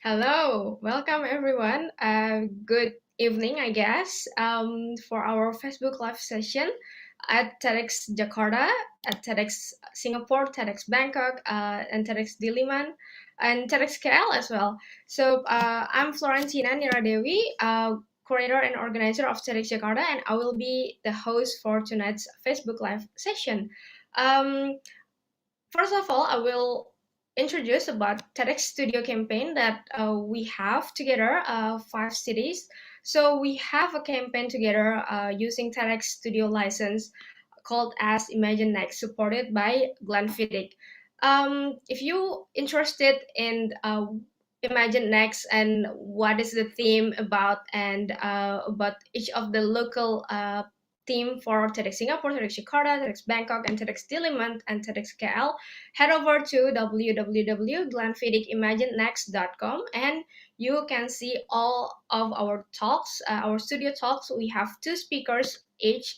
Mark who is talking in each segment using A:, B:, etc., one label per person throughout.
A: Hello, welcome everyone. Good evening, I guess, for our Facebook Live session at TEDxJakarta, at Tedx Singapore, Tedx Bangkok, and TEDxDiliman, and TEDxKL as well. So I'm Florentina Niradewi, curator and organizer of TEDxJakarta, and I will be the host for tonight's Facebook Live session. Um, First of all, I will introduce about TEDx Studio campaign that we have together, 5 cities. So we have a campaign together using TEDx Studio license called as ImagineNext, supported by Glenfiddich. If you interested in ImagineNext and what is the theme about and about each of the local theme for TEDx Singapore, TEDx Jakarta, TEDx Bangkok, and TEDxDiliman and TEDxKL, head over to www.glenfiddichimaginenext.com and you can see all of our talks, our studio talks. We have 2 speakers each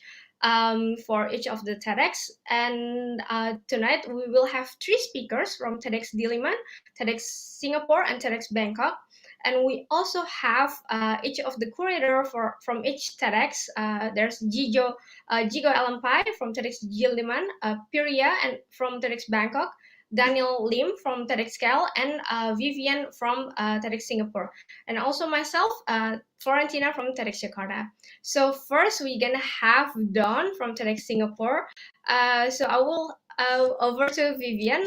A: for each of the TEDx. And tonight we will have 3 speakers from TEDxDiliman, TEDx Singapore, and TEDx Bangkok. And we also have each of the curator from each TEDx. There's Jigo Alampai from TEDxJakarta, Piria and from TEDx Bangkok, Daniel Lim from TEDxKL, and Vivian from TEDx Singapore, and also myself, Florentina from TEDx Jakarta. So first, we're gonna have Donn from TEDx Singapore. So I will over to Vivian.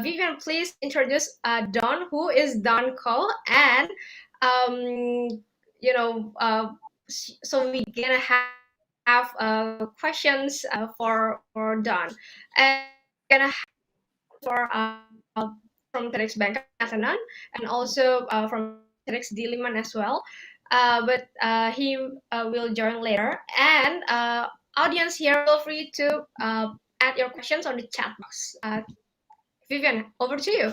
A: Vivian, please introduce Donn. Who is Donn Cole? And you know, so we're gonna have questions for Donn, and gonna have for from TEDx Bangkok, Nattanon, and also from TEDxDiliman as well. But he will join later. And audience here, feel free to add your questions on the chat box. Vivian, over to you.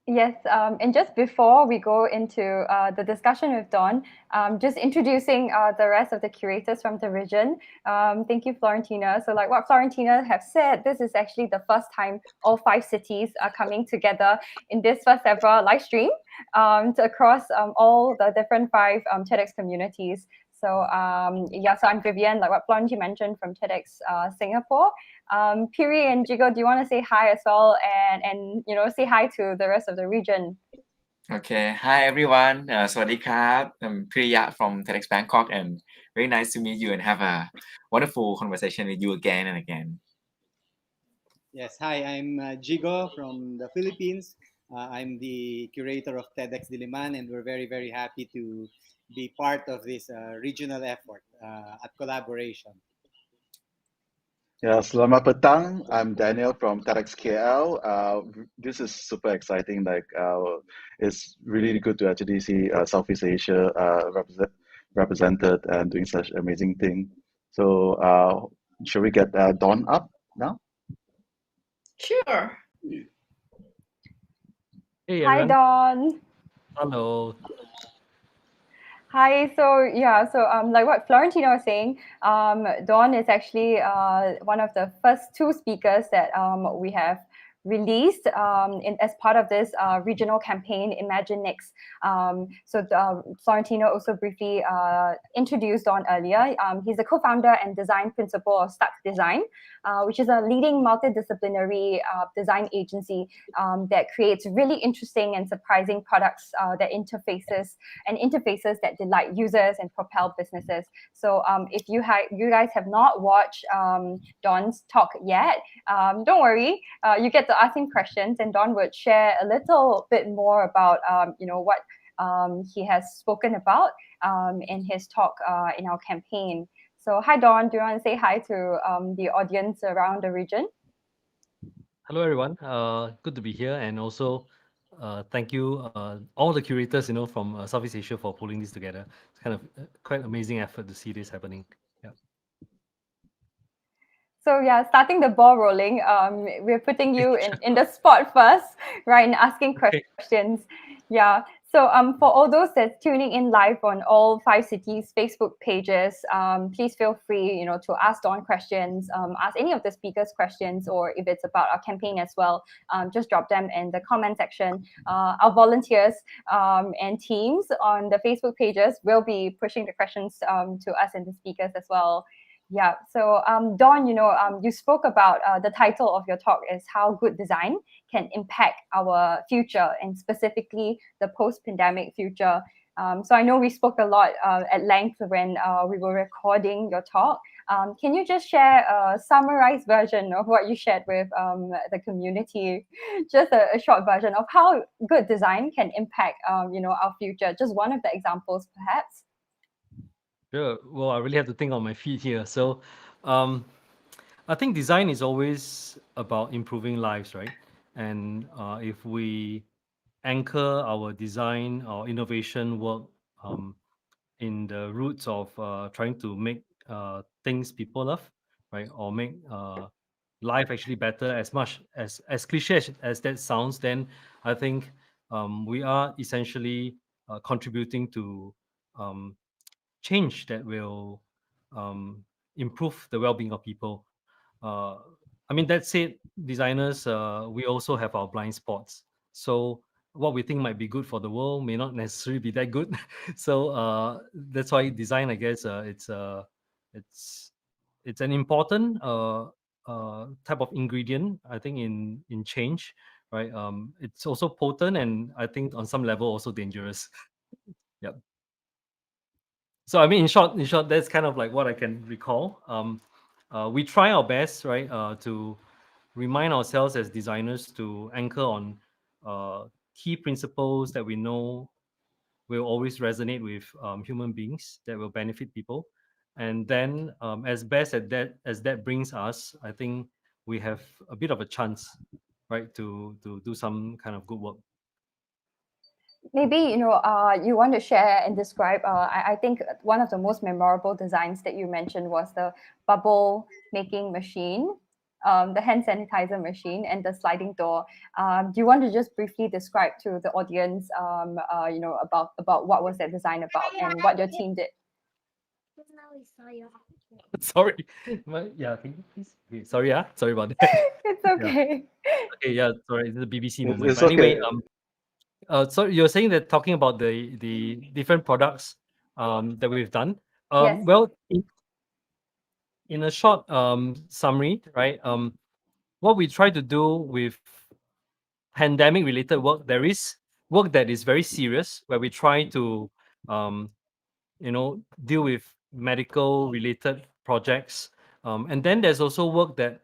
B: Yes, and just before we go into the discussion with Donn, just introducing the rest of the curators from the region. Thank you, Florentina. So like what Florentina have said, this is actually the first time all 5 cities are coming together in this first ever live stream across all the different 5 TEDx communities. So yeah, so I'm Vivian, like what Florentina mentioned, from TEDx Singapore. Piri and Jigo, do you want to say hi as well and say hi to the rest of the region?
C: Okay, hi everyone. Sawasdee krab. I'm Priya from Tedx Bangkok, and very nice to meet you and have a wonderful conversation with you again and again.
D: Yes, hi, I'm Jigo from the Philippines. I'm the curator of TEDxDiliman, and we're very, very happy to be part of this regional effort at collaboration.
E: Yeah, selamat petang. I'm Daniel from TEDxKL. This is super exciting. It's really good to actually see Southeast Asia represented and doing such amazing thing. So, should we get Donn up now?
A: Sure.
F: Hey,
B: Hi,
F: everyone.
B: Donn.
F: Hello.
B: Hi, so yeah, so like what Florentina was saying, Donn is actually one of the first 2 speakers that we have released as part of this regional campaign, ImagineNext. So Florentina also briefly introduced Donn earlier. He's the co-founder and design principal of Start Design, which is a leading multidisciplinary design agency that creates really interesting and surprising products that interfaces that delight users and propel businesses. So if you guys have not watched Donn's talk yet, don't worry, you get to ask him questions, and Donn would share a little bit more about what he has spoken about in his talk in our campaign. So hi, Donn, do you want to say hi to the audience around the region?
F: Hello, everyone. Good to be here, and also thank you all the curators from Southeast Asia for pulling this together. It's kind of quite amazing effort to see this happening. Yeah.
B: So yeah, starting the ball rolling, we're putting you in the spot first, right, and asking questions. Yeah. So for all those that's tuning in live on all 5 cities Facebook pages, please feel free, to ask Donn questions, ask any of the speakers questions, or if it's about our campaign as well, just drop them in the comment section. Our volunteers and teams on the Facebook pages will be pushing the questions to us and the speakers as well. Yeah. So Donn, you spoke about the title of your talk is How Good Design Can Impact Our Future, and specifically the post-pandemic future. So I know we spoke a lot at length when we were recording your talk. Can you just share a summarized version of what you shared with the community? Just a short version of how good design can impact, our future. Just one of the examples, perhaps.
F: Sure. Well, I really have to think on my feet here. So, um, I think design is always about improving lives, right? And if we anchor our design or innovation work um, in the roots of trying to make things people love, right, or make life actually better, as much as cliche as that sounds, then I think we are essentially contributing to um, change that will um, improve the well-being of people. Uh, I mean, that said, designers, we also have our blind spots. So what we think might be good for the world may not necessarily be that good. So that's why design, I guess, it's it's an important type of ingredient, I think, in change, right? It's also potent, and I think on some level also dangerous. Yeah. So I mean, in short, that's kind of like what I can recall. We try our best, right, to remind ourselves as designers to anchor on key principles that we know will always resonate with human beings, that will benefit people, and then as best as that brings us, I think we have a bit of a chance, right, to do some kind of good work.
B: Maybe you want to share and describe. I think one of the most memorable designs that you mentioned was the bubble making machine, the hand sanitizer machine, and the sliding door. Do you want to just briefly describe to the audience, about what was that design about and what your team did?
F: Sorry. Yeah, can you please? Okay, sorry, sorry about that.
B: It's
F: Yeah.
B: okay.
F: Okay, yeah, sorry, it's a BBC moment.
E: It's
F: But anyway,
E: okay.
F: so you're saying that talking about the different products that we've done.
B: Yes.
F: Well, in a short summary, right? What we try to do with pandemic related work, there is work that is very serious, where we try to um, deal with medical related projects, and then there's also work that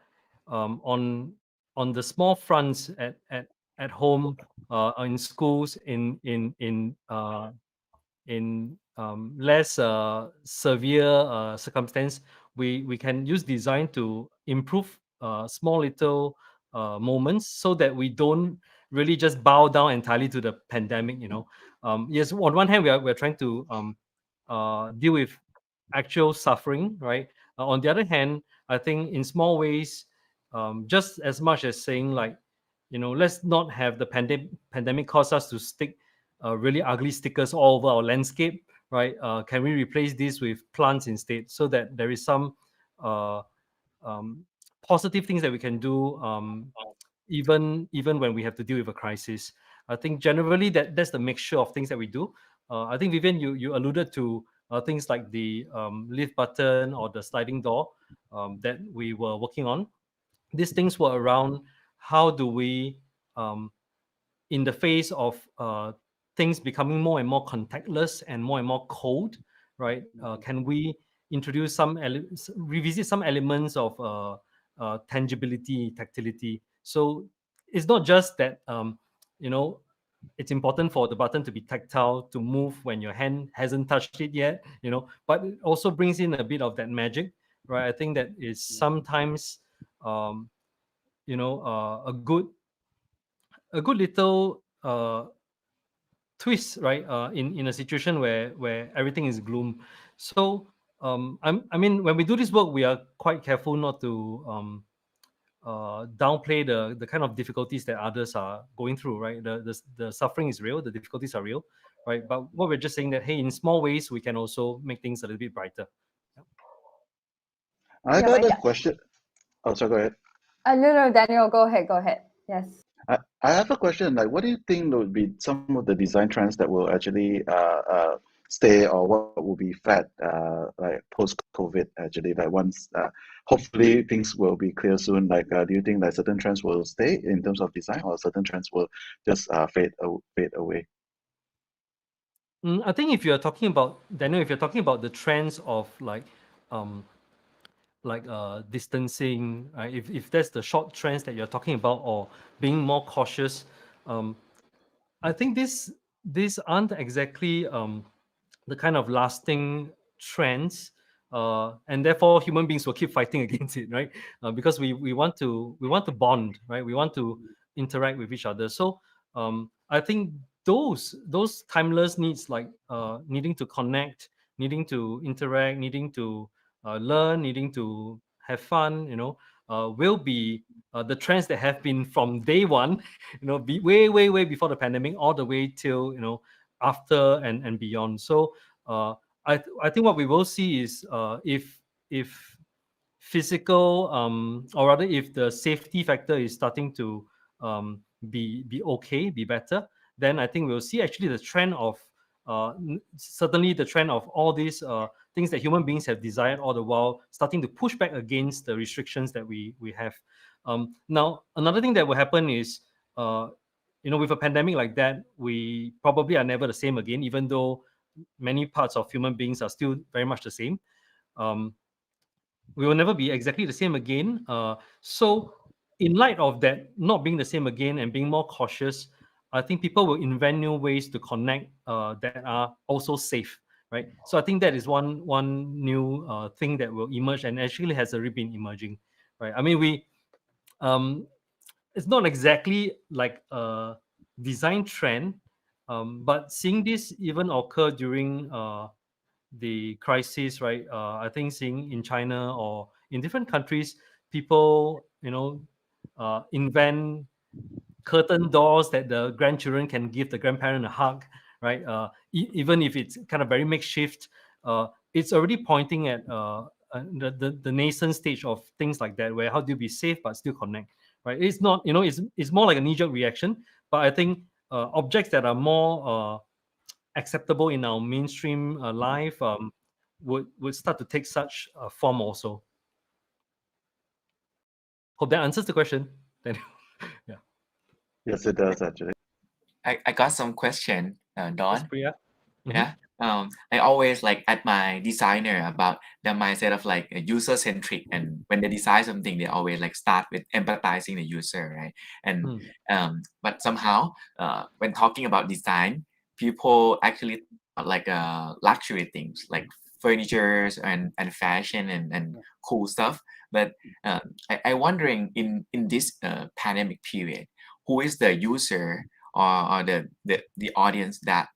F: on the small fronts at home, in schools, in less severe circumstance, we can use design to improve small little moments, so that we don't really just bow down entirely to the pandemic. Yes, on one hand, we're trying to deal with actual suffering, right? On the other hand, I think in small ways, just as much as saying, like, let's not have the pandemic cause us to stick really ugly stickers all over our landscape, right? Can we replace this with plants instead, so that there is some uh, um, positive things that we can do, even when we have to deal with a crisis. I think generally that's the mixture of things that we do. I think, Vivian, you alluded to things like the lift button or the sliding door that we were working on. These things were around how do we, um, in the face of things becoming more and more contactless and more cold, right? Can we introduce revisit some elements of tangibility, tactility? So it's not just that you know it's important for the button to be tactile, to move when your hand hasn't touched it yet, but it also brings in a bit of that magic, right? I think that is sometimes um, a good little twist, right? In a situation where everything is gloom. So I mean, when we do this work, we are quite careful not to downplay the kind of difficulties that others are going through, right? The suffering is real, the difficulties are real, right? But what we're just saying that, hey, in small ways, we can also make things a little bit brighter.
E: I
B: Yeah,
E: got
B: but
E: a question. Oh, sorry, go ahead.
B: no, Daniel, go ahead. Yes.
E: I have a question. Like, what do you think would be some of the design trends that will actually stay, or what will be fad like post-COVID? Actually, like once hopefully things will be clear soon. Like, do you think that certain trends will stay in terms of design, or certain trends will just fade away?
F: I think if you're talking about, Daniel, if you're talking about the trends of um, distancing, if that's the short trends that you're talking about, or being more cautious, I think these aren't exactly the kind of lasting trends, and therefore human beings will keep fighting against it, right? Because we want to bond, right? We want to interact with each other. So I think those timeless needs, like needing to connect, needing to interact, needing to learn, needing to have fun, will be the trends that have been from day one, be way before the pandemic, all the way till after and beyond. So I think what we will see is if physical, or rather if the safety factor is starting to be okay, be better, then I think we'll see actually the trend of certainly the trend of all these things that human beings have desired all the while starting to push back against the restrictions that we have. Now, another thing that will happen is with a pandemic like that, we probably are never the same again, even though many parts of human beings are still very much the same. We will never be exactly the same again. So in light of that not being the same again and being more cautious, I think people will invent new ways to connect that are also safe, right? So I think that is one new thing that will emerge, and actually has already been emerging, right? I mean, it's not exactly like a design trend, but seeing this even occur during the crisis, right? I think seeing in China or in different countries, people, invent curtain doors that the grandchildren can give the grandparent a hug, right? Even if it's kind of very makeshift, it's already pointing at the nascent stage of things like that, where how do you be safe but still connect, right? It's not, it's more like a knee-jerk reaction, but I think objects that are more acceptable in our mainstream life would start to take such form also. Hope that answers the question. Then, yeah.
E: Yes, it does actually.
C: I got some question,
F: Yes,
C: Don.
F: Priya.
C: Yeah. I always like admire designer about the mindset of like user centric, and when they design something, they always like start with empathizing the user, right? And but somehow, when talking about design, people actually like luxury things like furnitures and fashion and cool stuff. But I wondering in this pandemic period, who is the user or the audience that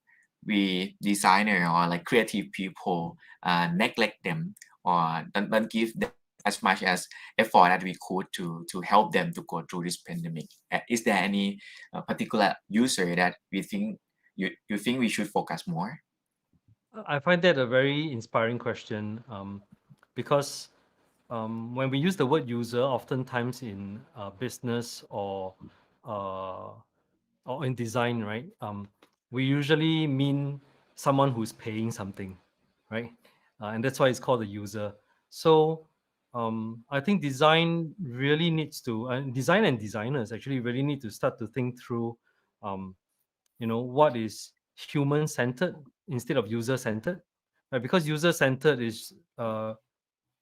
C: we designer or like creative people neglect them or don't give them as much as effort that we could to help them to go through this pandemic. Is there any particular user that we think you think we should focus more?
F: I find that a very inspiring question, because when we use the word user, oftentimes in business uh, or in design, right? We usually mean someone who's paying something, right? And that's why it's called a user. So I think design really needs to, design and designers actually really need to start to think through, what is human centered instead of user centered, right? Because user centered is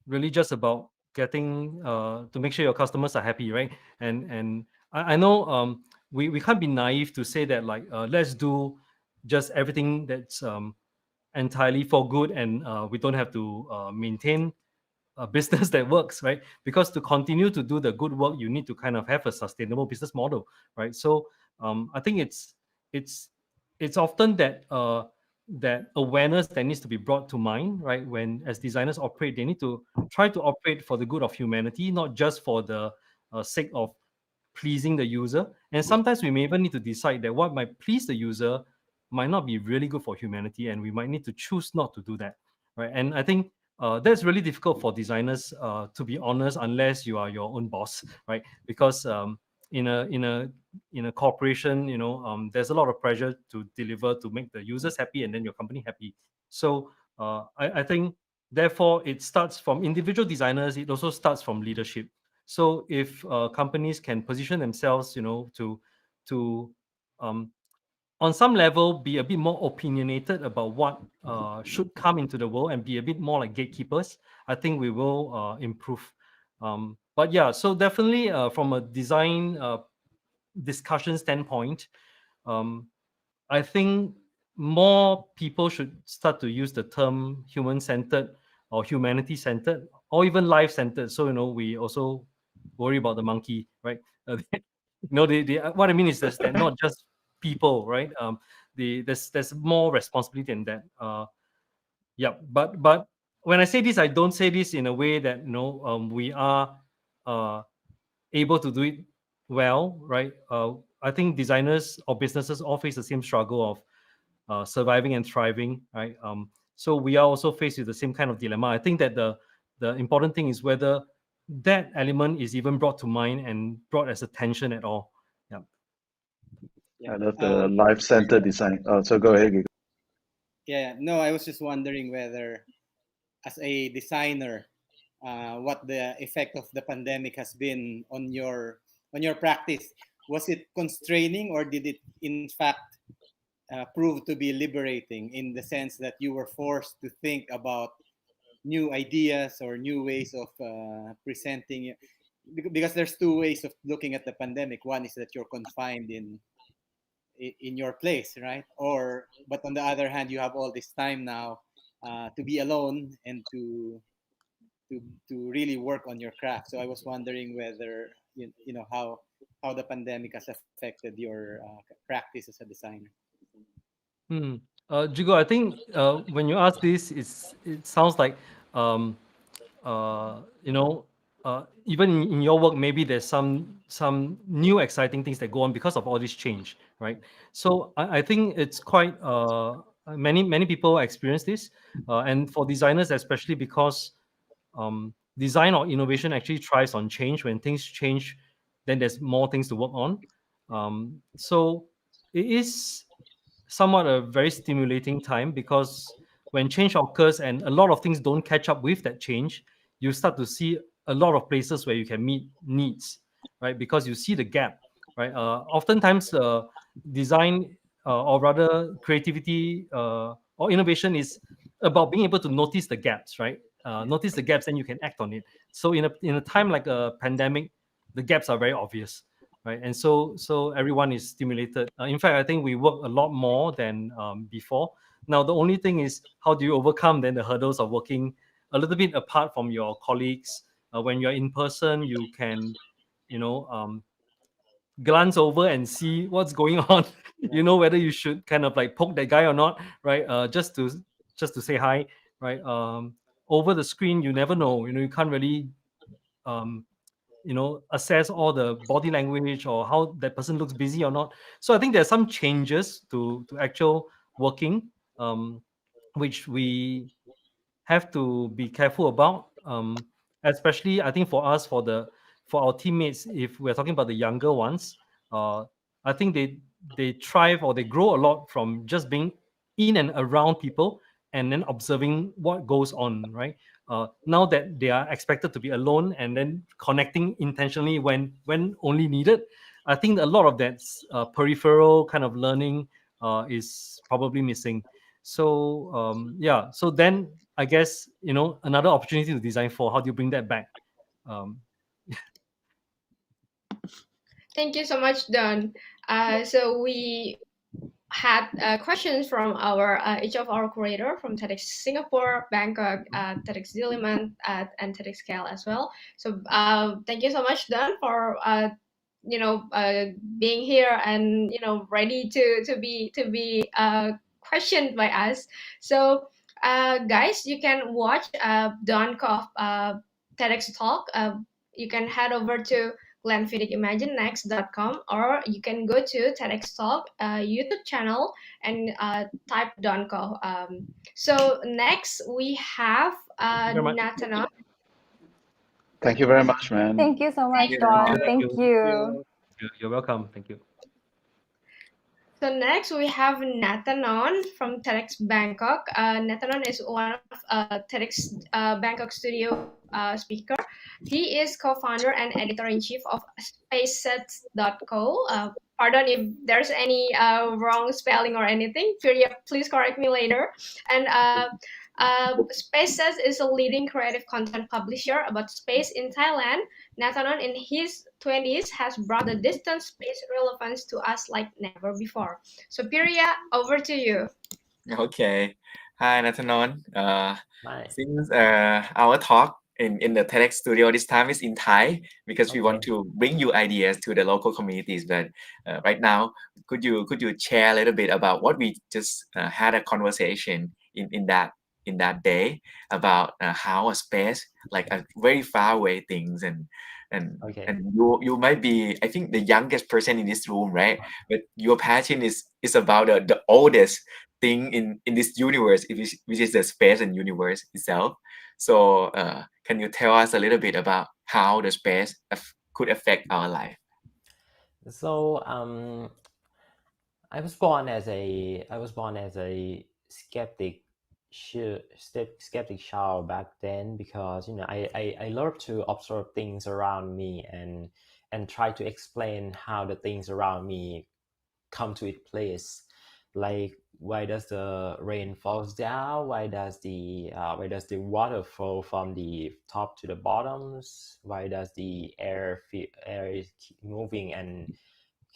F: really just about getting to make sure your customers are happy, right? And I know we can't be naive to say that like let's do just everything that's entirely for good, and we don't have to maintain a business that works, right? Because to continue to do the good work, you need to kind of have a sustainable business model, right? So I think it's it's often that awareness that needs to be brought to mind, right? When as designers operate, they need to try to operate for the good of humanity, not just for the sake of pleasing the user. And sometimes we may even need to decide that what might please the user might not be really good for humanity, and we might need to choose not to do that, right? And I think that's really difficult for designers, to be honest, unless you are your own boss, right? Because in a corporation, there's a lot of pressure to deliver to make the users happy and then your company happy. So I think therefore it starts from individual designers. It also starts from leadership. So if companies can position themselves, to on some level be a bit more opinionated about what should come into the world and be a bit more like gatekeepers, I think we will improve. But yeah, so definitely from a design discussion standpoint, I think more people should start to use the term human-centered or humanity-centered or even life-centered. So, we also worry about the monkey, right? What I mean is that not just people, right? There's more responsibility than that. Yeah, but when I say this, I don't say this in a way that we are uh, able to do it well, right? I think designers or businesses all face the same struggle of surviving and thriving, right? So we are also faced with the same kind of dilemma. I think that the important thing is whether that element is even brought to mind and brought as attention at all. Yeah.
D: Yeah.
E: I love the life-centered design. So go ahead, Gigo.
D: Yeah. No, I was just wondering whether, as a designer, what the effect of the pandemic has been on your practice. Was it constraining, or did it in fact prove to be liberating, in the sense that you were forced to think about new ideas or new ways of presenting it? Because there's two ways of looking at the pandemic. One is that you're confined in your place, right? But on the other hand, you have all this time now to be alone and to really work on your craft. So I was wondering whether how the pandemic has affected your practice as a designer.
F: Jigo, I think when you ask this, it sounds like um, uh, you know, even in your work, maybe there's some new exciting things that go on because of all this change, right? So I think it's quite many people experience this, and for designers especially, because design or innovation actually thrives on change. When things change, then there's more things to work on. So it is somewhat a very stimulating time, because when change occurs and a lot of things don't catch up with that change, you start to see a lot of places where you can meet needs, right? Because you see the gap, right? Oftentimes, design or rather creativity or innovation is about being able to notice the gaps, right? Notice the gaps, and you can act on it. So in a time like a pandemic, the gaps are very obvious, right? And so everyone is stimulated. In fact, I think we work a lot more than before. Now, the only thing is, how do you overcome then the hurdles of working a little bit apart from your colleagues? When you're in person, you can, you know, glance over and see what's going on. You know whether you should kind of like poke that guy or not, right? Just to say hi, right? Over the screen, you never know. You can't really um, assess all the body language or how that person looks busy or not. So I think there's some changes to actual working, which we have to be careful about. Especially, I think for us, for our teammates, if we're talking about the younger ones, uh, I think they thrive or they grow a lot from just being in and around people and then observing what goes on. Right now that they are expected to be alone and then connecting intentionally when only needed, I think a lot of that peripheral kind of learning is probably missing. So yeah, so then I guess another opportunity to design for how do you bring that back. um,
A: Thank you so much, Don. So we had questions from each of our creator from TEDx Singapore, Bangkok, TEDxDiliman, and TEDxKL as well. So thank you so much, Don, for being here and ready to be questioned by us. So guys, you can watch Don Koff TEDx talk. You can head over to GlenFiddickImagineNext.com, or you can go to TEDx Talk YouTube channel and type Donko. So next we have
F: Very much.
A: Nattanon.
E: Thank you very much, man.
B: Thank you so much,
C: you,
B: Donn.
C: Nattanon.
B: Thank
F: you.
B: you.
F: You're welcome. Thank you.
A: So next we have Nattanon from Tedx Bangkok. Nattanon is one of Tedx Bangkok studio speaker. He is co-founder and editor-in-chief of SpaceSets.co. Pardon if there's any wrong spelling or anything. Please correct me later. And SpaceSets is a leading creative content publisher about space in Thailand. Nattanon, in his 20s, has brought the distant space relevance to us like never before. So, Pirya, over to you.
C: Okay. Hi, Nattanon.
G: Hi.
C: Since our talk in the TEDx studio this time is in Thai because we want
G: Okay.
C: to bring you ideas to the local communities. But right now, could you share a little bit about what we just had a conversation in that day about how a space, like a very far away things,
G: Okay.
C: and you might be, I think, the youngest person in this room, right? But your passion is about the oldest thing in this universe, which is the space and universe itself. So can you tell us a little bit about how the space could affect our life?
G: So I was born as a skeptic child back then, because I love to observe things around me and try to explain how the things around me come to its place. Like, why does the rain falls down? Why does the water flow from the top to the bottoms? Why does the air is moving and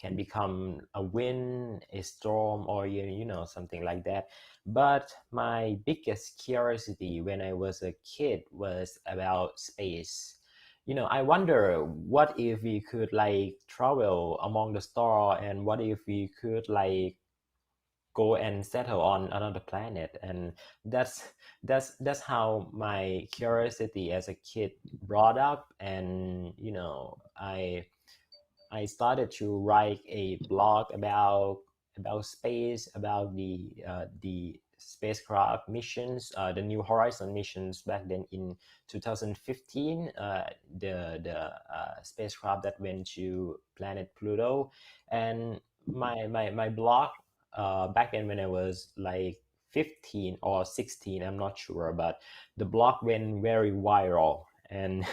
G: can become a wind, a storm, or something like that? But my biggest curiosity when I was a kid was about space. I wonder, what if we could like travel among the stars, and what if we could like go and settle on another planet? And that's how my curiosity as a kid brought up. And I started to write a blog about space, about the spacecraft missions, the New Horizon missions back then in 2015. The spacecraft that went to planet Pluto. And my blog back then, when I was like 15 or 16, I'm not sure, but the blog went very viral. And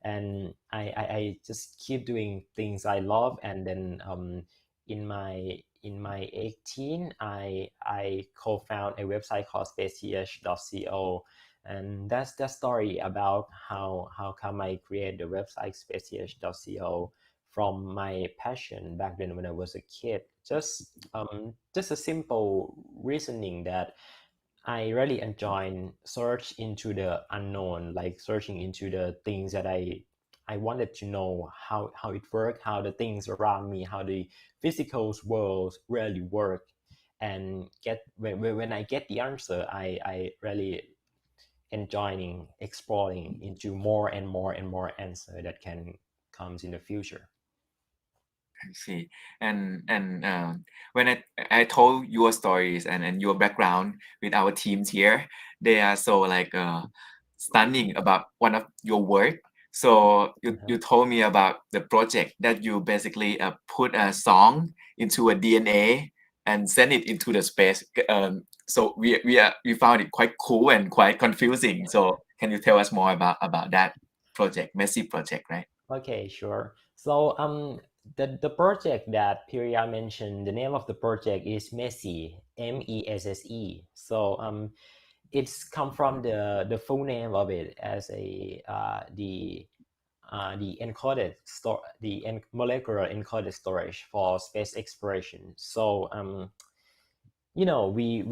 G: and I just keep doing things I love. And then in my 18, I co-found a website called spaceth.co. And that's the story about how come I create the website spaceth.co, from my passion back then when I was a kid. Just a simple reasoning that I really enjoy search into the unknown, like searching into the things that I wanted to know how it worked, how the things around me, how the physical world really work. And when I get the answer, I really enjoying exploring into more and more and more answer that can comes in the future.
C: I see. And when I told your stories and your background with our teams here, they are so like stunning about one of your work. So you told me about the project that you basically put a song into a DNA and send it into the space. So we found it quite cool and quite confusing. So can you tell us more about that project, messy project, right?
G: Okay, sure. So the project that Pirya mentioned, the name of the project is Messe, MESSE. So it's come from the full name of it as the encoded molecular encoded storage for space exploration. So we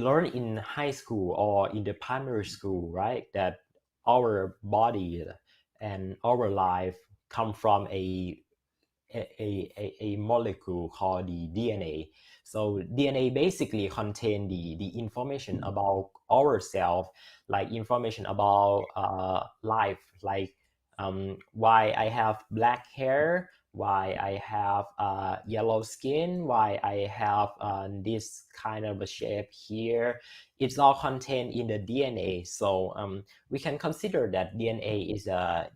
G: learn in high school or in the primary school, right, that our body and our life come from a molecule called the DNA. So DNA basically contain the information about ourselves, like information about life, like why I have black hair, why I have yellow skin, why I have this kind of a shape here. It's all contained in the DNA. So we can consider that DNA is a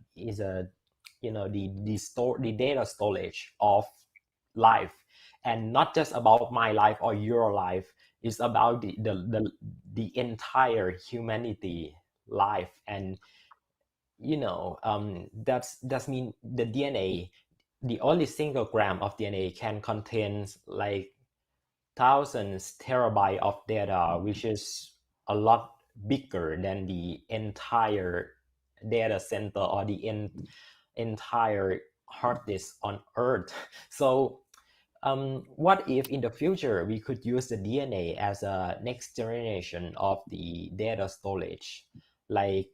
G: the data storage of life, and not just about my life or your life. It's about the entire humanity life. And that's mean the DNA, the only single gram of DNA can contain like thousands terabyte of data, which is a lot bigger than the entire data center or the entire hard disk on Earth. So what if in the future we could use the DNA as a next generation of the data storage? Like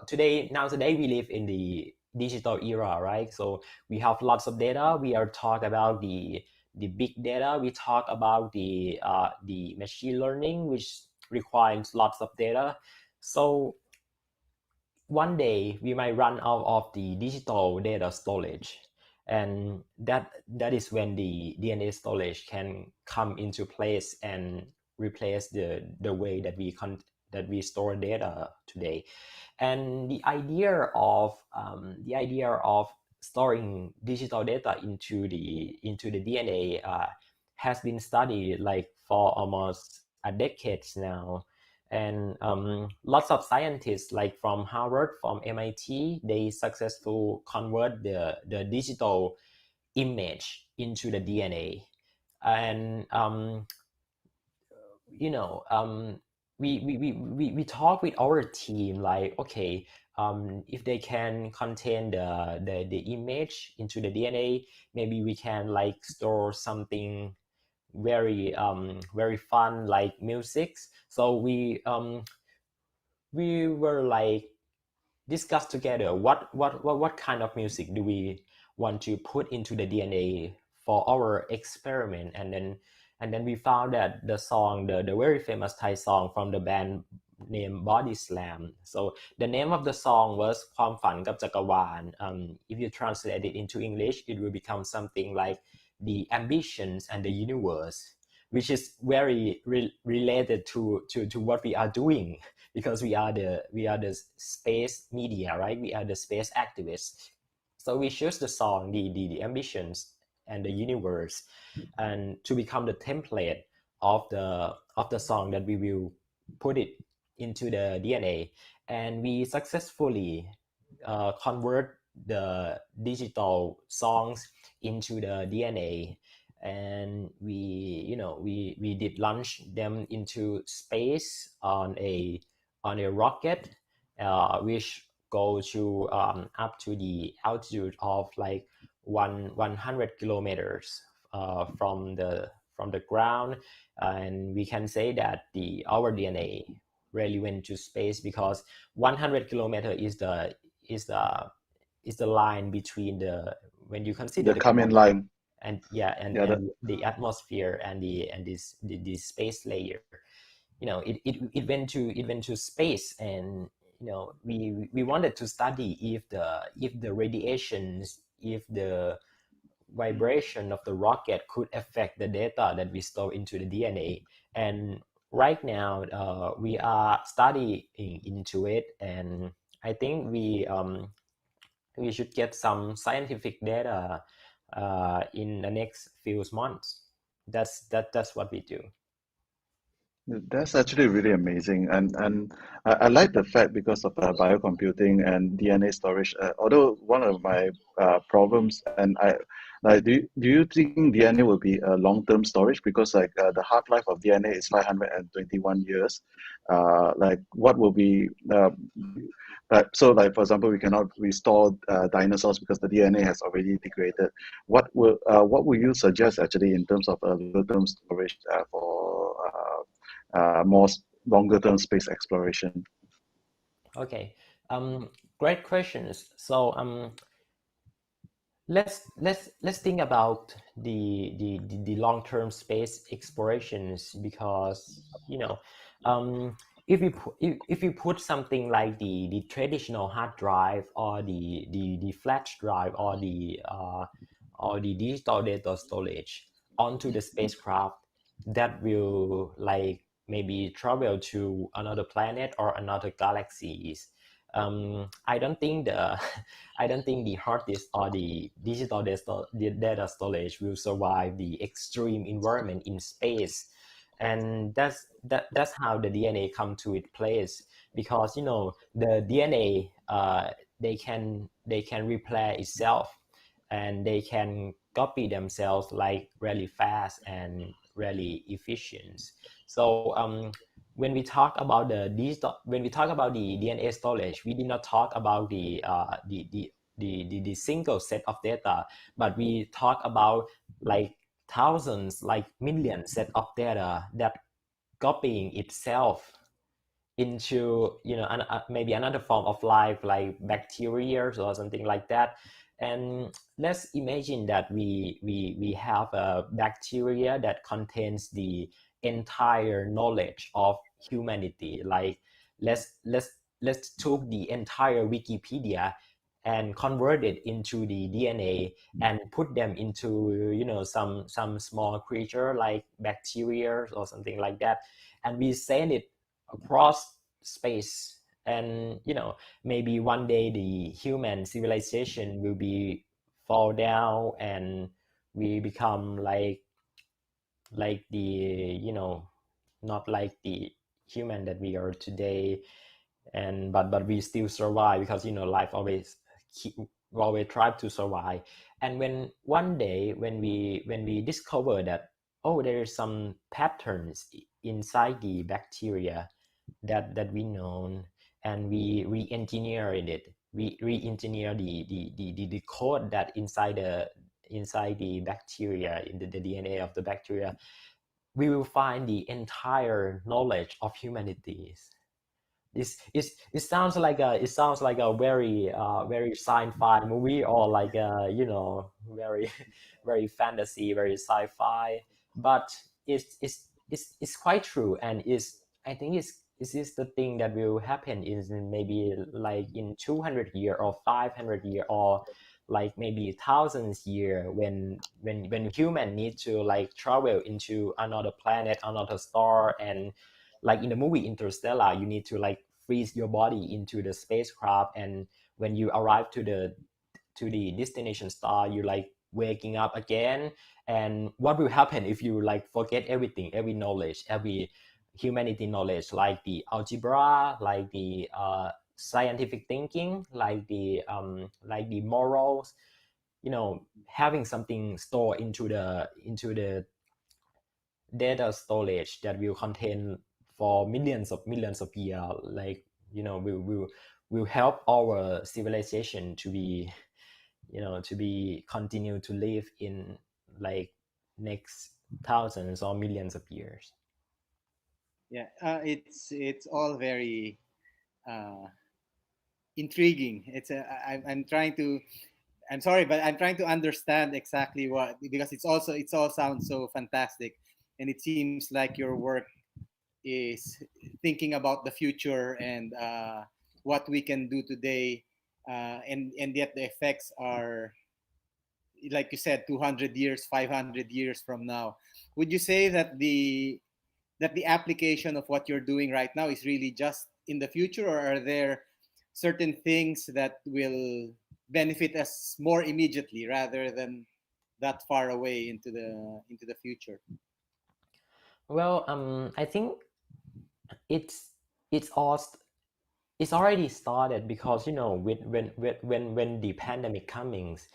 G: today we live in the digital era, right? So we have lots of data. We are talk about the big data. We talk about the machine learning, which requires lots of data. So one day we might run out of the digital data storage, and that is when the DNA storage can come into place and replace the way that we store data today. And the idea of storing digital data into the DNA has been studied like for almost a decade now. And lots of scientists like from Harvard, from MIT, they successfully convert the digital image into the DNA. And we talk with our team like, okay, if they can contain the image into the DNA, maybe we can like store something very very fun like music. So we were like discuss together what kind of music do we want to put into the DNA for our experiment. And then we found that the song, the very famous Thai song from the band named Body Slam. So the name of the song was ความฝันกับจักรวาล. If you translate it into English, it will become something like the ambitions and the universe, which is very related to what we are doing, because we are the space media, right? We are the space activists. So we choose the song, the ambitions and the universe, and to become the template of the song that we will put it into the DNA. And we successfully convert the digital songs into the DNA. And we did launch them into space on a rocket, which go to up to the altitude of like 100 kilometers from the ground. And we can say that our DNA really went to space, because 100 kilometer is the line between when you consider
E: The common line.
G: and the atmosphere and the space layer. It went to space. And we wanted to study if the radiations, if the vibration of the rocket could affect the data that we store into the DNA. And right now we are studying into it, and I think we should get some scientific data in the next few months. That's what we do.
E: That's actually really amazing, and I like the fact because of biocomputing and DNA storage. Although one of my problems, and I like, do you think DNA will be a long-term storage? Because like the half-life of DNA is 521 years. Like what will be so like for example, we cannot restore dinosaurs because the DNA has already degraded. What will you suggest actually in terms of long-term storage for more longer term space exploration?
G: Okay, great questions. So let's think about the long-term space explorations, because if you put something like the traditional hard drive or the flash drive or the digital data storage onto the spacecraft, that will like maybe travel to another planet or another galaxies. I don't think the I don't think the hard disk or the digital data storage will survive the extreme environment in space, and that's how the DNA come to its place, because the DNA they can repair itself, and they can copy themselves like really fast and really efficient. So when we talk about when we talk about the DNA storage, we did not talk about the single set of data, but we talk about like thousands, like millions set of data that copying itself into maybe another form of life like bacteria or something like that. And let's imagine that we have a bacteria that contains the entire knowledge of humanity. Like let's took the entire Wikipedia and convert it into the DNA and put them into some small creature like bacteria or something like that, and we send it across space. And maybe one day the human civilization will be fall down, and we become like the not like the human that we are today. And but we still survive, because life always try to survive. And when one day when we discover that, oh, there is some patterns inside the bacteria that we know, and we re-engineer it, we re-engineer the code that inside the bacteria, in the DNA of the bacteria, we will find the entire knowledge of humanity. It sounds like a very sci-fi movie, or like a very very fantasy, very sci-fi, but it's quite true. And I think it is the thing that will happen in maybe like in 200 year or 500 year, or like maybe thousands year, when human need to like travel into another planet, another star. And like in the movie Interstellar, you need to like freeze your body into the spacecraft, and when you arrive to the destination star, you like waking up again. And what will happen if you like forget everything, every knowledge, every humanity knowledge, like the algebra, like the scientific thinking, like the morals, having something stored into the data storage that will contain for millions of years, like will help our civilization to be to be continue to live in like next thousands or millions of years.
D: Yeah, it's all very uh, intriguing. I'm trying to. I'm sorry, but I'm trying to understand exactly what, because it's all sounds so fantastic, and it seems like your work is thinking about the future and what we can do today, and yet the effects are, like you said, 200 years, 500 years from now. Would you say that the application of what you're doing right now is really just in the future, or are there certain things that will benefit us more immediately rather than that far away into the future?
G: Well, I think it's it's all it's already started, because when the pandemic comes,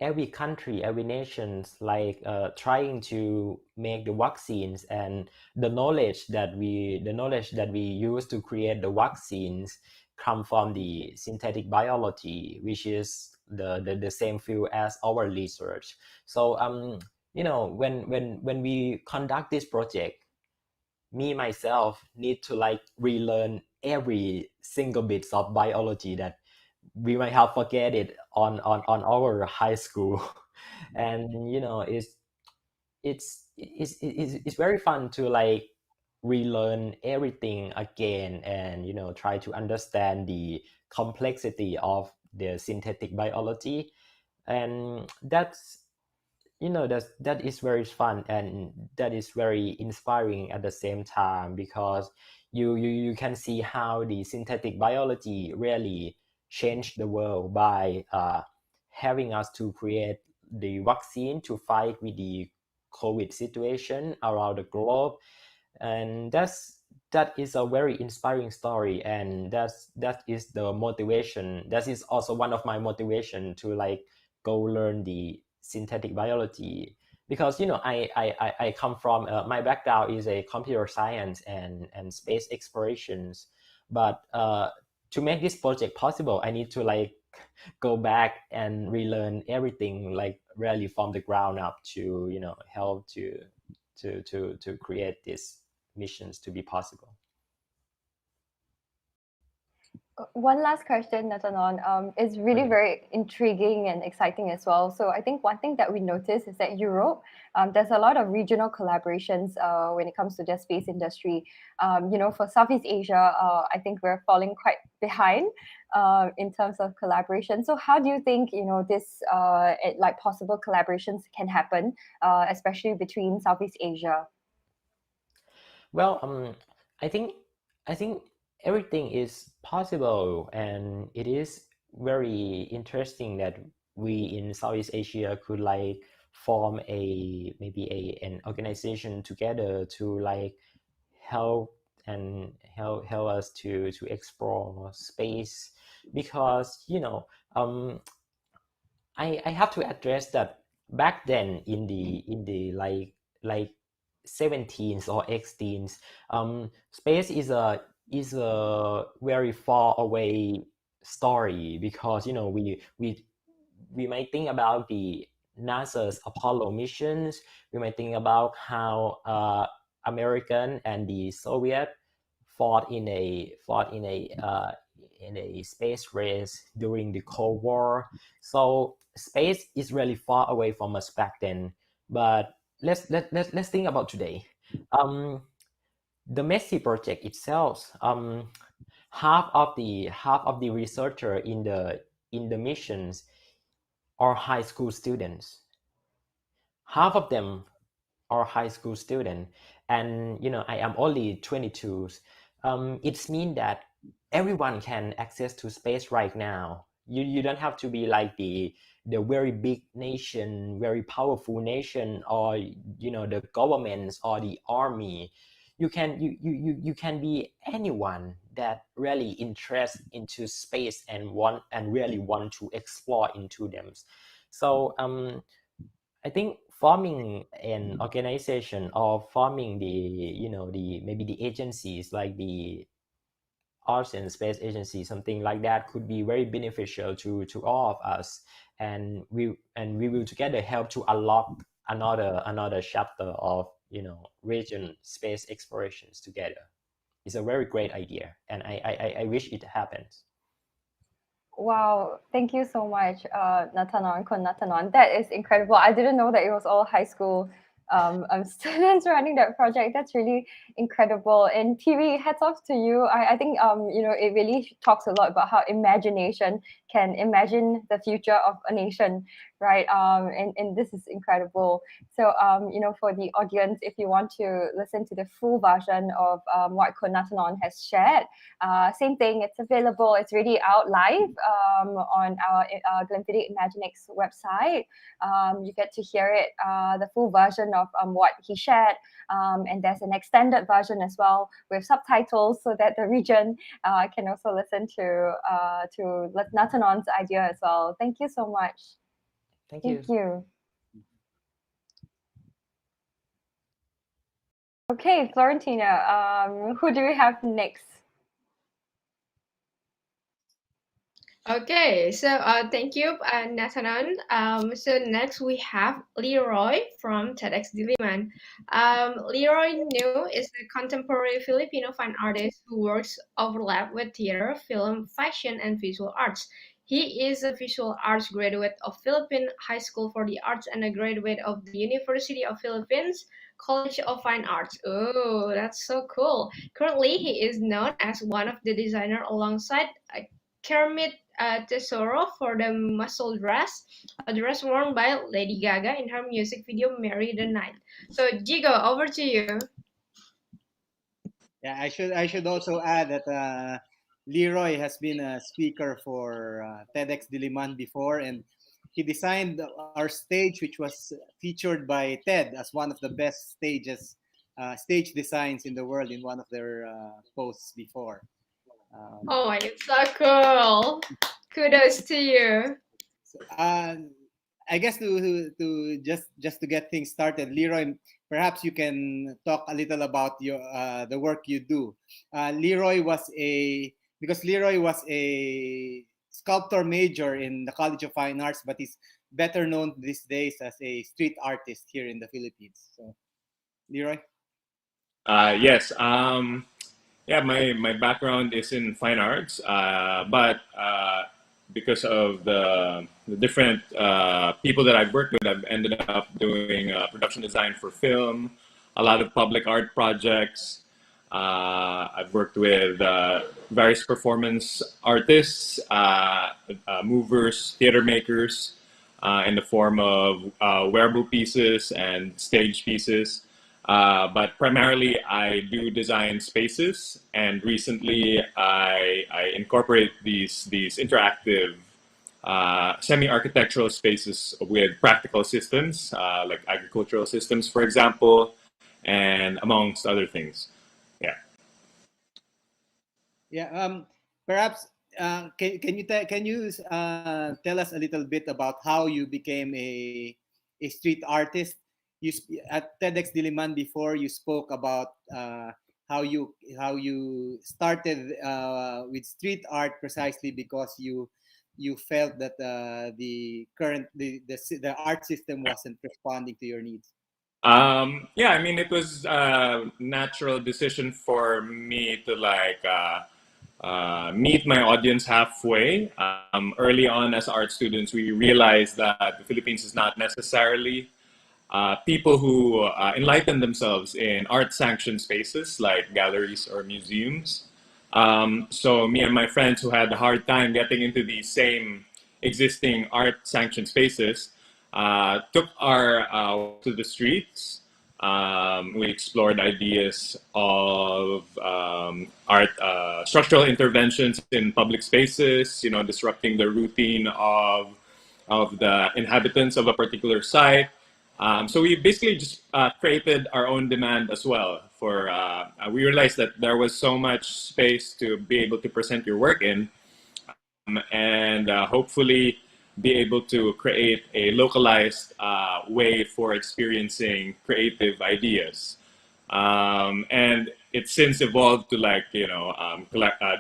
G: every country, every nations like trying to make the vaccines, and the knowledge that we use to create the vaccines come from the synthetic biology, which is the same field as our research. So when we conduct this project, me myself need to like relearn every single bits of biology that we might have forget it on our high school. And it's very fun to like relearn everything again and try to understand the complexity of the synthetic biology. And that is very fun, and that is very inspiring at the same time, because you can see how the synthetic biology really changed the world by having us to create the vaccine to fight with the COVID situation around the globe. And that is a very inspiring story, and that is the motivation. That is also one of my motivation to like go learn the synthetic biology, because I come from my background is a computer science and space explorations, but to make this project possible, I need to like go back and relearn everything like really from the ground up to help to create these missions to be possible.
B: One last question, Nattanon, is really very intriguing and exciting as well. So I think one thing that we notice is that Europe, there's a lot of regional collaborations when it comes to the space industry. For Southeast Asia, I think we're falling quite behind in terms of collaboration. So how do you think, this like possible collaborations can happen, especially between Southeast Asia?
G: Well, I think everything is possible, and it is very interesting that we in Southeast Asia could like form an organization together to like help us to explore space, because I have to address that back then in the like 17s or 18s, space is a very far away story, because we might think about the NASA's Apollo missions. We might think about how American and the Soviet fought in a space race during the Cold War. So space is really far away from us back then. But let's think about today. The MESSI project itself, half of the researcher in the missions are high school students. Half of them are high school students, and I am only 22. It means that everyone can access to space right now. You don't have to be like the very big nation, very powerful nation, or the governments or the army. You can be anyone that really interested into space and really want to explore into them. So I think forming an organization or forming the maybe the agencies like the Arts and Space Agency, something like that, could be very beneficial to all of us, and we will together help to unlock another chapter of region space explorations together. It's a very great idea, and I wish it happens.
B: Wow, thank you so much, Nattanon, Kon Nattanon. That is incredible. I didn't know that it was all high school students running that project. That's really incredible. And TV, hats off to you. I think it really talks a lot about how imagination can imagine the future of a nation, right? And this is incredible. So for the audience, if you want to listen to the full version of what Kon Nattanon has shared, same thing, it's available, it's really out live on our Glenfiddich ImagineNext website. You get to hear it, the full version of what he shared, and there's an extended version as well with subtitles, so that the region can also listen to Nattanon's idea as well. Thank you so much.
G: Thank
B: you. Okay, Florentina, who do we have next?
A: Okay, so thank you, Nattanon. So next we have Leeroy from TEDxDiliman. Leeroy New is a contemporary Filipino fine artist who works overlap with theater, film, fashion, and visual arts. He is a visual arts graduate of Philippine High School for the Arts and a graduate of the University of Philippines, College of Fine Arts. Oh, that's so cool. Currently, he is known as one of the designer alongside Kermit Tesoro for the muscle dress, a dress worn by Lady Gaga in her music video "Marry the Night." So, Jigo, over to you.
D: Yeah, I should also add that Leeroy has been a speaker for TEDxDiliman before, and he designed our stage, which was featured by TED as one of the best stage designs in the world in one of their posts before.
A: Oh my, it's so cool. Kudos to you.
D: So, I guess to just to get things started, Leroy, perhaps you can talk a little about your the work you do. Leroy was a because Leroy was a sculptor major in the College of Fine Arts, but he's better known these days as a street artist here in the Philippines. So, Leroy.
H: Yes. Yeah, my background is in fine arts, but because of the different people that I've worked with, I've ended up doing production design for film, a lot of public art projects. I've worked with various performance artists, movers, theater makers, in the form of wearable pieces and stage pieces. But primarily, I do design spaces, and recently I incorporate these interactive semi-architectural spaces with practical systems, like agricultural systems, for example, and amongst other things. Yeah.
D: Yeah. Perhaps can you tell us a little bit about how you became a street artist? At TEDx Diliman before you spoke about how you started with street art precisely because you felt that the art system wasn't responding to your needs.
H: Yeah, I mean, it was a natural decision for me to meet my audience halfway. Early on, as art students, we realized that the Philippines is not necessarily people who enlighten themselves in art sanctioned spaces like galleries or museums. So, me and my friends who had a hard time getting into these same existing art sanctioned spaces took our to the streets. We explored ideas of art structural interventions in public spaces, disrupting the routine of the inhabitants of a particular site. So we basically just created our own demand as well. We realized that there was so much space to be able to present your work in, and hopefully be able to create a localized way for experiencing creative ideas. And it's since evolved to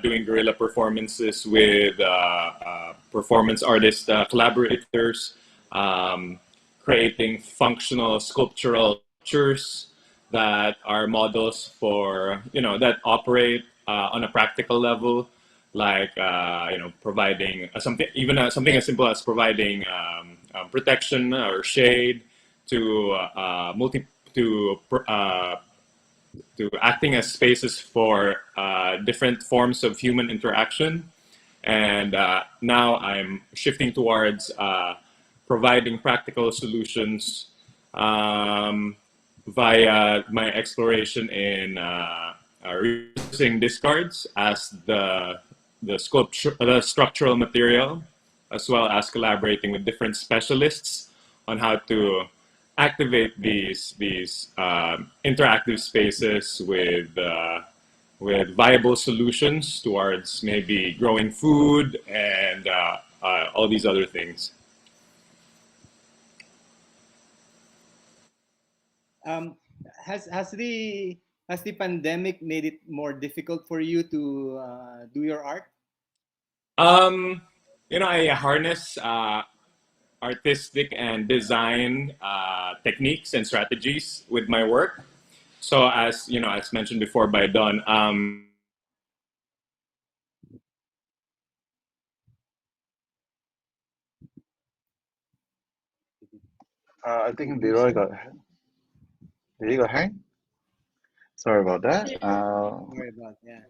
H: doing guerrilla performances with performance artist collaborators, creating functional sculptural structures that are models for that operate on a practical level, like providing something as simple as providing protection or shade to multi to acting as spaces for different forms of human interaction. And now I'm shifting towards providing practical solutions via my exploration in reusing discards as the structural material, as well as collaborating with different specialists on how to activate these interactive spaces with viable solutions towards maybe growing food and all these other things.
D: Um, has the pandemic made it more difficult for you to do your art?
H: Um, I harness artistic and design techniques and strategies with my work. So as mentioned before by Donn,
E: I think Leroy got. There you go, Hank. Sorry about that.
D: Sorry about yeah.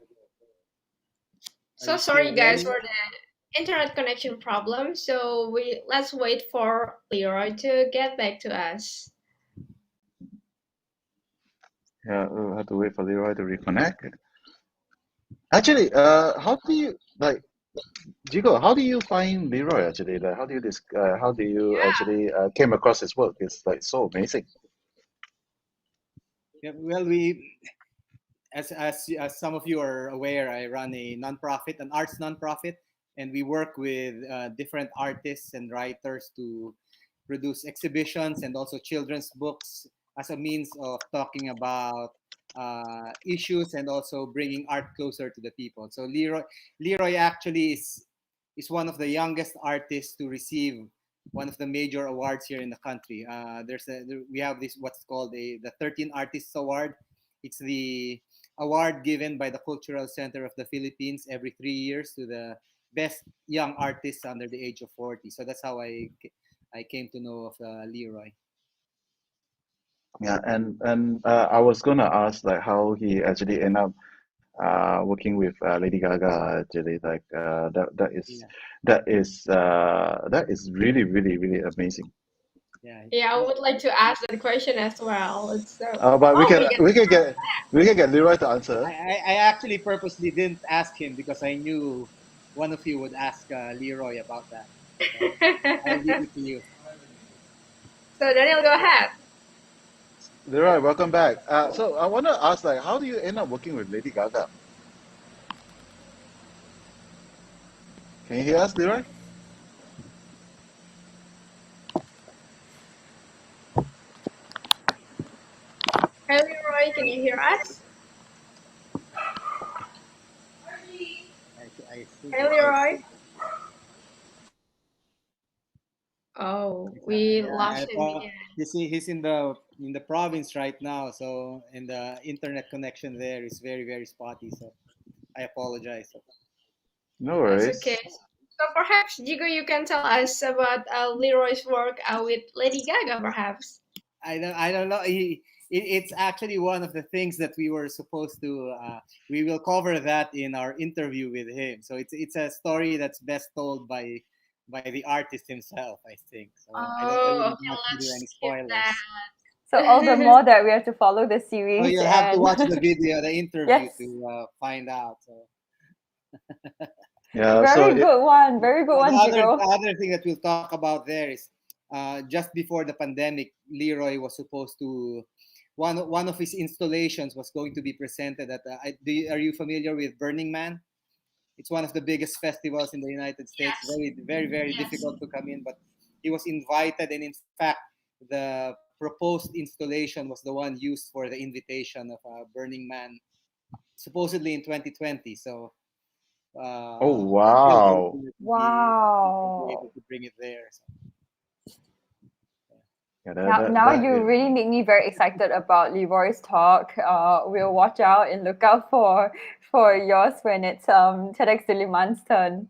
A: So
D: you
A: sorry
D: still
A: guys
D: there?
A: for the internet connection problem. So let's wait for Leeroy to get back to us.
E: Yeah, we'll have to wait for Leeroy to reconnect. Actually, how do you like, Jigo? How do you find Leeroy actually? Like, how do you
A: Yeah.
E: actually came across his work? It's like so amazing.
D: Yeah, well, as some of you are aware, I run a nonprofit, an arts nonprofit, and we work with different artists and writers to produce exhibitions and also children's books as a means of talking about issues and also bringing art closer to the people. So Leeroy actually is one of the youngest artists to receive one of the major awards here in the country. We have this what's called the 13 Artists Award. It's the award given by the Cultural Center of the Philippines every 3 years to the best young artists under the age of 40. So that's how I came to know of Leeroy.
E: Yeah, and I was gonna ask like how he actually ended up working with Lady Gaga. Actually, like
D: Yeah,
E: that is really really really amazing.
D: yeah.
A: Yeah, I would like to ask that question as well. It's so
E: But
A: oh we get
E: we can get Leroy to answer.
D: I actually purposely didn't ask him because I knew one of you would ask Leeroy about that. So I'll leave it to you.
A: So Daniel, go ahead.
E: Leroy, welcome back. So I want to ask like how do you end up working with Lady Gaga? Can you hear us, Leroy?
A: Hey Leroy, can you hear us?
D: I think
A: Hey Leroy. Oh, we lost him again.
D: you see, he's in the province right now, so and the internet connection there is very very spotty. So I apologize.
E: No
A: That's okay.
E: worries.
A: So perhaps Jigo, you can tell us about Leroy's work with Lady Gaga, perhaps.
D: I don't know. It's actually one of the things that we were supposed to. We will cover that in our interview with him. So it's a story that's best told by the artist himself, I think. So I
A: Oh,
D: wouldn't
A: okay,
D: want to do
A: let's
D: any
A: skip that.
D: spoilers.
B: So all the more that we have to follow the
D: So
B: series
D: you'll have to
B: and
D: watch the video, the interview
B: yes,
D: to find out. So
E: Yeah.
B: very good one, very good one,
D: the
B: Jigo.
D: other thing that we'll talk about there is just before the pandemic, Leeroy was supposed to one of his installations was going to be presented at. Are you familiar with Burning Man? It's one of the biggest festivals in the United States.
A: Yes,
D: Very, very, very
A: yes.
D: difficult to come in, but he was invited, and in fact, the proposed installation was the one used for the invitation of Burning Man, supposedly in 2020. So
E: Oh
D: still
E: wow.
D: hoping that we'll be able
B: Wow.
D: to bring it there. So,
E: Yeah,
B: Now you really make me very excited about Leroy's talk. We'll watch out and look out for yours when it's TEDxDiliman's turn.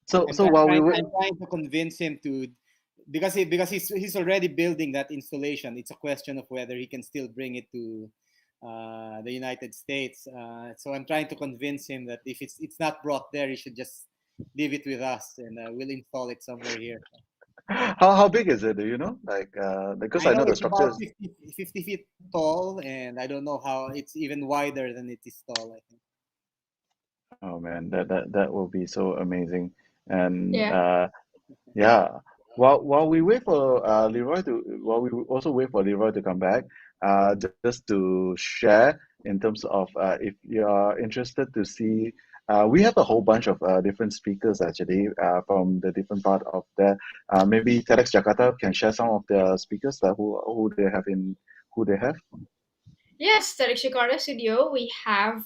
E: So
D: I'm,
E: so
D: try-
E: while we
D: trying,
E: wait,
D: I'm trying to convince him to, because he's already building that installation. It's a question of whether he can still bring it to the United States. So I'm trying to convince him that if it's not brought there, he should just leave it with us, and we'll install it somewhere here.
E: how big is it? Do you know? Like because
D: I
E: I
D: know
E: know the
D: it's
E: structure
D: about
E: is
D: 50 feet tall, and I don't know how it's even wider than it is tall, I think.
E: oh man, that will be so amazing. And
A: Yeah.
E: yeah, while we wait for Leroy to while we also wait for Leroy to come back, just to share in terms of if you are interested to see, we have a whole bunch of different speakers actually from the different part of that. Maybe TEDx Jakarta can share some of their speakers that who they have.
A: Yes, Tedx Jakarta studio, we have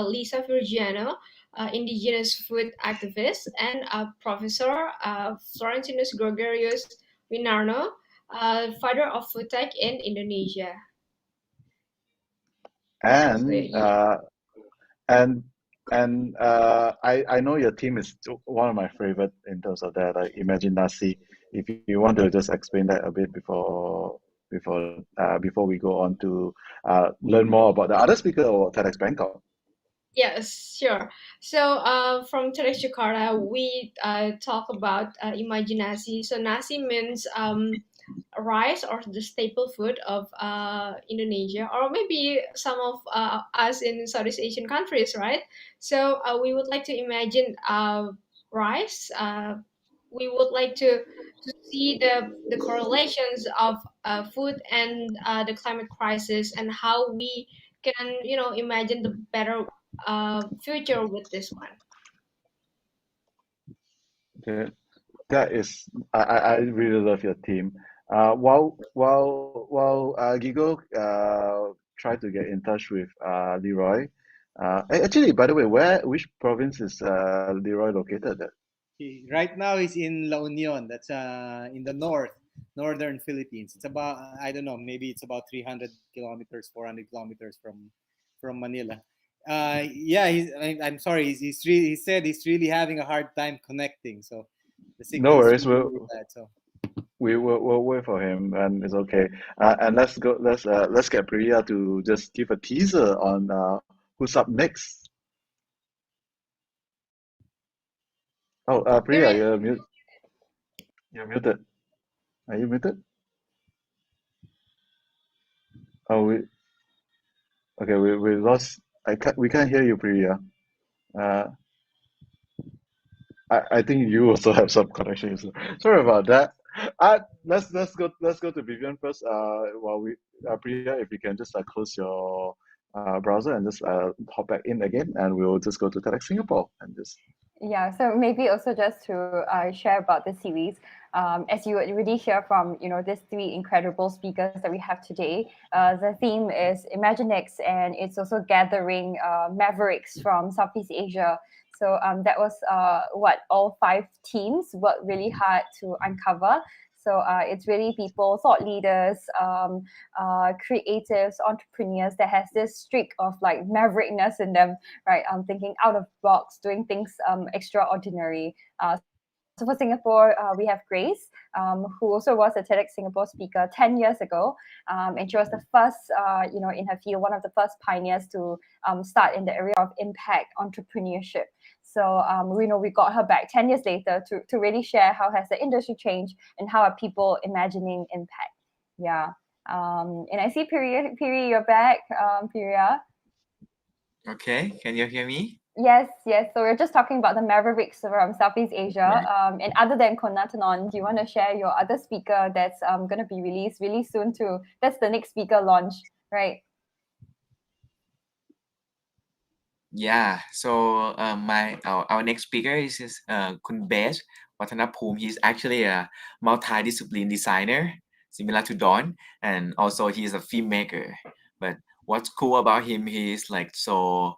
A: Lisa Virgiano, indigenous food activist, and Professor Florentinus Gregorius Winarno, father of food tech in Indonesia. So,
E: And
A: yeah.
E: and I know your team is one of my favorite in terms of that, like Imagine Nasi. If you want to just explain that a bit before before we go on to learn more about the other speaker or TEDx Bangkok.
A: Yes, sure. So from Tedx Jakarta, we talk about imagine nasi. So nasi means rice or the staple food of Indonesia, or maybe some of us in Southeast Asian countries, right? So we would like to imagine rice. We would like to see the correlations of food and the climate crisis, and how we can imagine the better future with this one.
E: Okay, that is I really love your team. While Gigo try to get in touch with Leeroy. Actually, by the way, which province is Leeroy located at?
D: Right now he's in La Union. That's in the northern Philippines. It's about, I don't know, maybe it's about 300 kilometers, 400 kilometers from Manila. Yeah, I'm sorry. He said he's really having a hard time connecting. So the
E: No
D: signal is
E: worries.
D: really, really bad. So
E: We'll wait for him, and it's okay. And let's go. Let's get Priya to just give a teaser on who's up next. Oh, Priya, you're muted. Are you muted? Oh, we lost. We can't hear you, Priya. Uh, I think you also have some connection issues. Sorry about that. Let's go to Vivian first. While we Priya, if you can just close your browser and just hop back in again, and we'll just go to TEDx Singapore and just.
B: Yeah, so maybe also just to share about the series, as you already hear from these three incredible speakers that we have today, the theme is ImagineNext, and it's also gathering mavericks from Southeast Asia. So that was what all 5 teams worked really hard to uncover. So it's really people, thought leaders, creatives, entrepreneurs that has this streak of like maverickness in them, right? Thinking out of box, doing things extraordinary. So for Singapore, we have Grace, who also was a TEDx Singapore speaker 10 years ago. And she was the first, in her field, one of the first pioneers to start in the area of impact entrepreneurship. So we got her back 10 years later to really share how has the industry changed and how are people imagining impact. Yeah. And I see Piri, you're back, Piria.
C: Okay, can you hear me?
B: Yes. So we're just talking about the mavericks from Southeast Asia.
C: Right.
B: And other than Nattanon, do you want to share your other speaker that's going to be released really soon too? That's the next speaker launch, right?
C: Yeah, so our next speaker is Kun Bes Watanapum. He's actually a multidiscipline designer, similar to Donn, and also he's a filmmaker. But what's cool about him, he is like so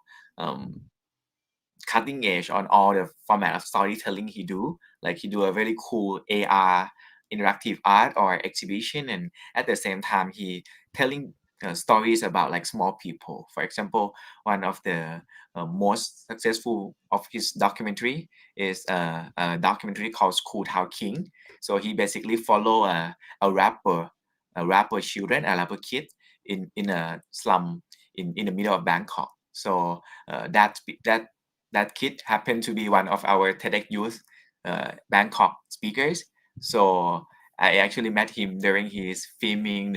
C: cutting edge on all the format of storytelling he do. Like he do a very cool AR interactive art or exhibition, and at the same time he telling stories about like small people. For example, one of the most successful of his documentary is a documentary called School Town King. So he basically follow a rapper children, a rapper kid in a slum in the middle of Bangkok. So that kid happened to be one of our TEDx Youth Bangkok speakers. So I actually met him during his filming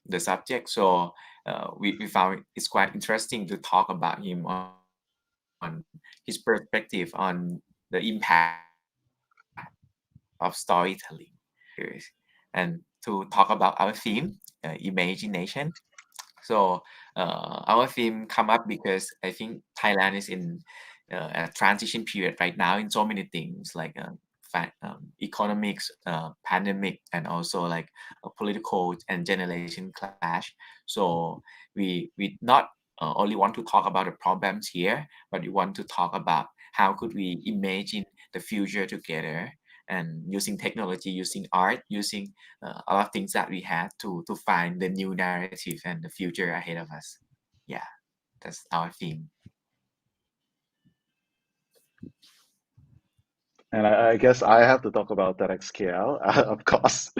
C: the subject. So we found it's quite interesting to talk about him on his perspective on the impact of storytelling series. And to talk about our theme, imagination. So our theme come up because I think Thailand is in a transition period right now in so many things like economics, pandemic, and also like a political and generation clash. So we not only want to talk about the problems here, but we want to talk about how could we imagine the future together, and using technology, using art, using a lot of things that we had to find the new narrative and the future ahead of us. Yeah, that's our theme.
E: And I guess I have to talk about TEDxKL, of course.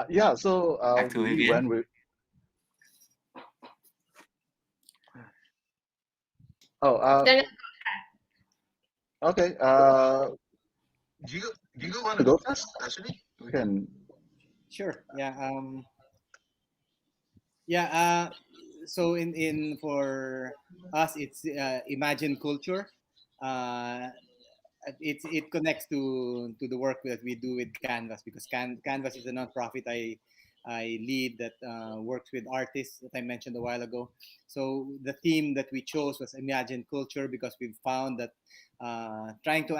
E: Yeah, so
C: Back to
E: we
C: Vivian.
E: went with. Oh,
A: Then
E: okay. Do you want to go first? Actually, we can.
D: Sure. Yeah. Yeah. So in for us, it's Imagine Culture. Uh, it connects to the work that we do with Canvas, because Canvas is a nonprofit I lead that works with artists that I mentioned a while ago. So the theme that we chose was Imagine Culture, because we've found that trying to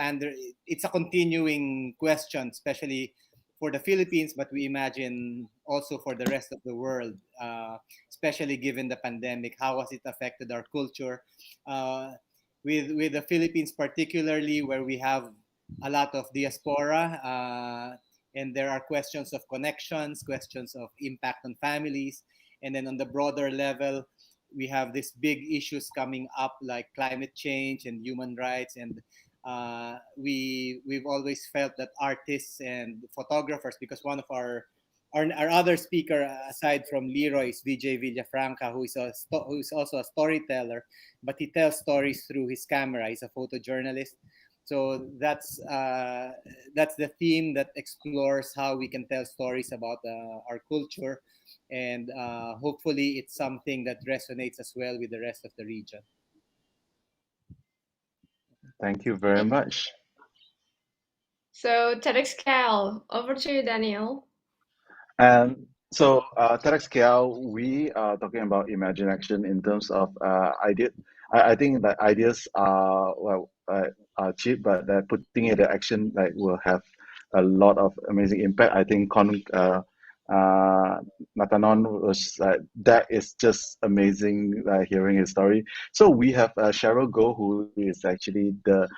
D: it's a continuing question, especially for the Philippines, but we imagine also for the rest of the world, especially given the pandemic. How has it affected our culture? With the Philippines particularly, where we have a lot of diaspora, and there are questions of connections, questions of impact on families, and then on the broader level, we have these big issues coming up like climate change and human rights, and we've always felt that artists and photographers, because one of our other speaker aside from Leeroy is VJ Villafranca, who is also a storyteller, but he tells stories through his camera. He's a photojournalist. So that's the theme that explores how we can tell stories about our culture, and hopefully it's something that resonates as well with the rest of the region.
E: Thank you very much.
A: so TEDxKL, over to you, Daniel.
E: And so, TEDxKL, we are talking about Imagine Action in terms of idea. I think that ideas are are cheap, but putting it in action like will have a lot of amazing impact. I think Nattanon was that is just amazing hearing his story. So we have Cheryl Go, who is actually the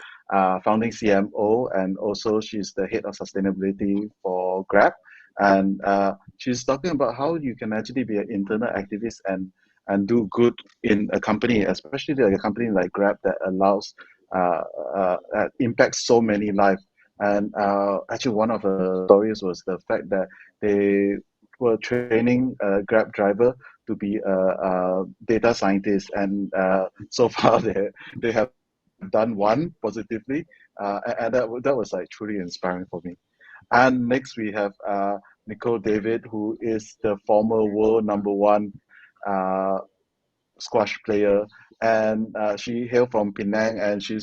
E: founding CMO, and also she's the head of sustainability for Grab. And she's talking about how you can actually be an internal activist and do good in a company, especially like a company like Grab that allows impacts so many lives. And actually, one of the stories was the fact that they were training a Grab driver to be a data scientist, and so far they have done one positively, and that was like truly inspiring for me. And next we have Nicole David, who is the former world number one uh, squash player, and she hailed from Penang, and she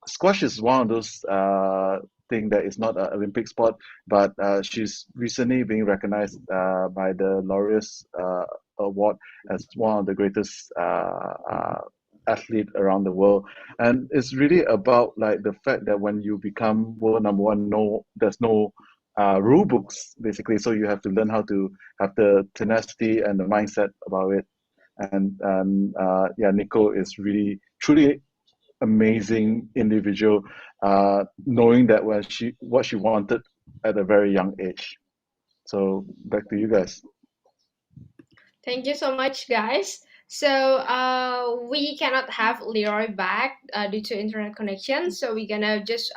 E: squash is one of those thing that is not an Olympic sport, but she's recently being recognized by the Laureus Award as one of the greatest athlete around the world. And it's really about like the fact that when you become world number one, there's no rule books basically, so you have to learn how to have the tenacity and the mindset about it. And yeah, Nico is really truly amazing individual, knowing that what she wanted at a very young age. So back to you guys.
A: Thank you so much, guys. So we cannot have Leroy back due to internet connection. So we're gonna just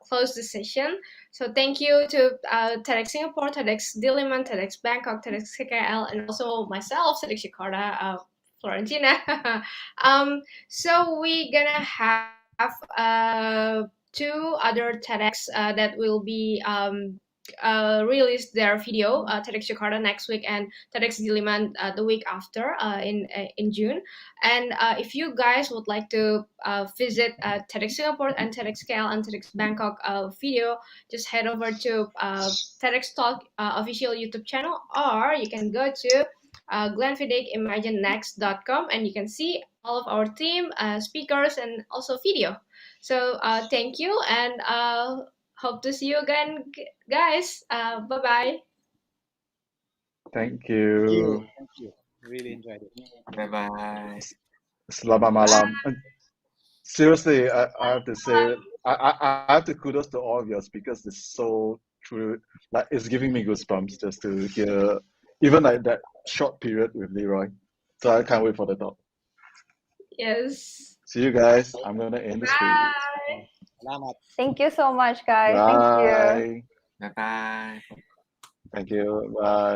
A: close the session. So thank you to TEDx Singapore, TEDxDiliman, Tedx Bangkok, TEDxKL, and also myself, Tedx Jakarta, Florentina. So we're gonna have two other TEDx that will be release their video, TEDx Jakarta next week and TEDxDiliman the week after in June. And if you guys would like to visit TEDx Singapore and TEDxKL and TEDx Bangkok video, just head over to TEDx Talk official YouTube channel, or you can go to ImagineNext.com, and you can see all of our team, speakers, and also video. So thank you, and hope to see you again, guys. Bye bye.
E: Thank
D: Thank you.
E: you.
D: Thank you. Really enjoyed it.
C: Bye bye.
E: Selamat malam. Seriously, I have to say, I have to kudos to all of your speakers. It's so true. Like it's giving me goosebumps just to hear, even like that short period with Leeroy. So I can't wait for the talk.
A: Yes.
E: See you guys. I'm gonna end the stream.
A: Bye.
D: Salamat.
B: Thank you so much, guys. Thank you.
E: Bye.
C: Bye bye.
E: Thank you. Bye.